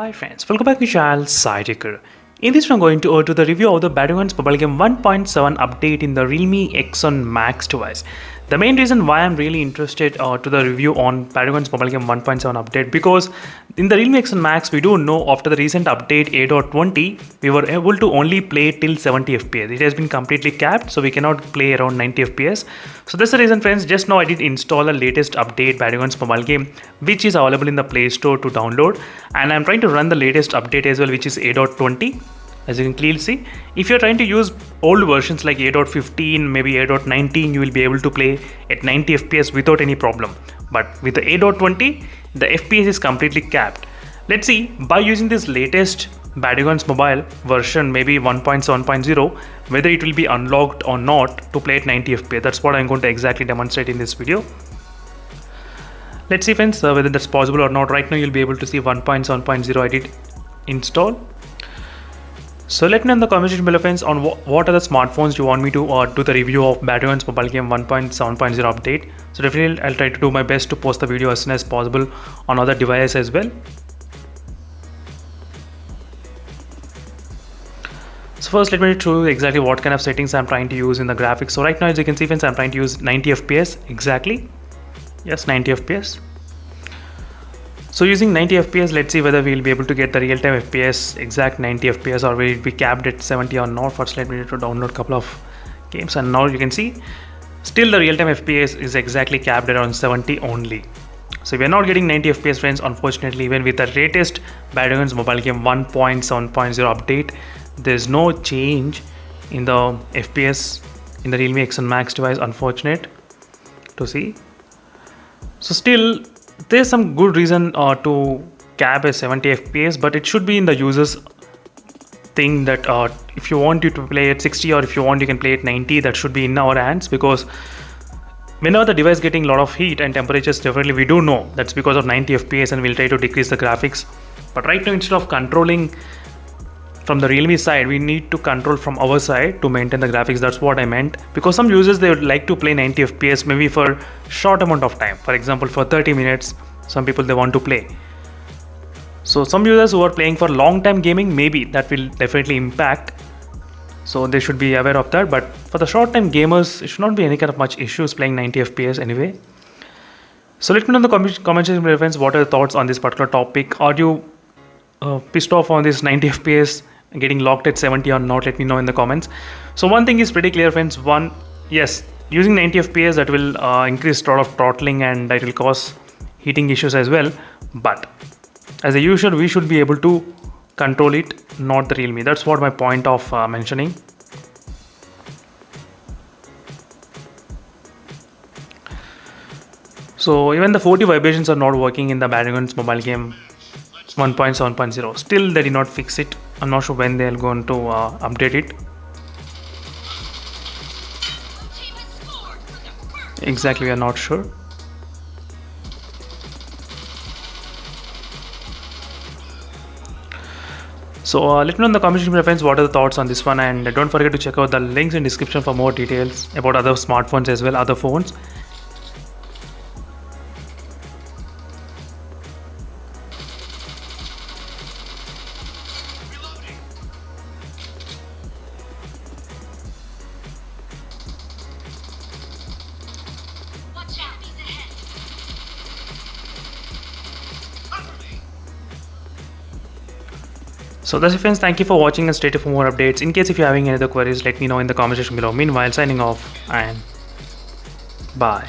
Hi friends, welcome back to channel Sidekicker. In this one, I'm going to do the review of the Battlegrounds Mobile Game 1.7 update in the Realme X1 Max device. The main reason why I'm really interested to the review on Battlegrounds Mobile Game 1.7 update, because in the Realme X1 Max we do know after the recent update 8.20 we were able to only play till 70 FPS. It has been completely capped, so we cannot play around 90 FPS. So that's the reason friends, just now I did install a latest update Battlegrounds Mobile Game which is available in the Play Store to download, and I'm trying to run the latest update as well, which is 8.20. As you can clearly see, if you're trying to use old versions like 8.15, maybe 8.19, you will be able to play at 90 FPS without any problem. But with the 8.20, the FPS is completely capped. Let's see, by using this latest Battlegrounds Mobile version, maybe 1.7.0, whether it will be unlocked or not to play at 90 FPS. That's what I'm going to exactly demonstrate in this video. Let's see friends, whether that's possible or not. Right now you'll be able to see 1.7.0 I did install. So let me know in the comment section below friends on what are the smartphones you want me to do the review of Battlegrounds Mobile Game 1.7.0 update. So definitely I'll try to do my best to post the video as soon as possible on other devices as well. So first let me show you exactly what kind of settings I'm trying to use in the graphics. So right now as you can see friends, I'm trying to use 90 FPS exactly. Yes, 90 FPS. So using 90 FPS, let's see whether we'll be able to get the real-time FPS, exact 90 FPS, or will it be capped at 70 or not. First let me need to download a couple of games, and now you can see still the real-time FPS is exactly capped around 70 only. So we are not getting 90 FPS friends, unfortunately. Even with the latest Battlegrounds Mobile Game 1.7.0 update, there's no change in the FPS in the Realme X1 Max device, unfortunate to see. So still there's some good reason to cap at 70 FPS, but it should be in the user's thing that if you want you to play at 60 or if you want you can play at 90, that should be in our hands, because whenever the device getting a lot of heat and temperatures, definitely we do know that's because of 90 FPS, and we'll try to decrease the graphics. But right now instead of controlling from the Realme side, we need to control from our side to maintain the graphics. That's what I meant, because some users they would like to play 90 FPS maybe for short amount of time, for example for 30 minutes. Some people they want to play. So some users who are playing for long time gaming, maybe that will definitely impact, so they should be aware of that. But for the short time gamers, it should not be any kind of much issues playing 90 FPS anyway. So let me know in the comment section friends, what are the thoughts on this particular topic. Are you pissed off on this 90 FPS getting locked at 70 or not? Let me know in the comments. So one thing is pretty clear friends. One, yes, using 90 FPS that will increase a lot of throttling and that will cause heating issues as well, but as a user we should be able to control it, not the Realme. That's what my point of mentioning. So even the 40 vibrations are not working in the Battlegrounds Mobile Game 1.7.0. Still they did not fix it. I'm not sure when they're going to update it. Exactly, we are not sure. So let me know in the comment section friends, what are the thoughts on this one, and don't forget to check out the links in description for more details about other smartphones as well, other phones. So that's it friends, thank you for watching and stay tuned for more updates. In case if you're having any other queries, let me know in the comment section below. Meanwhile, signing off and bye.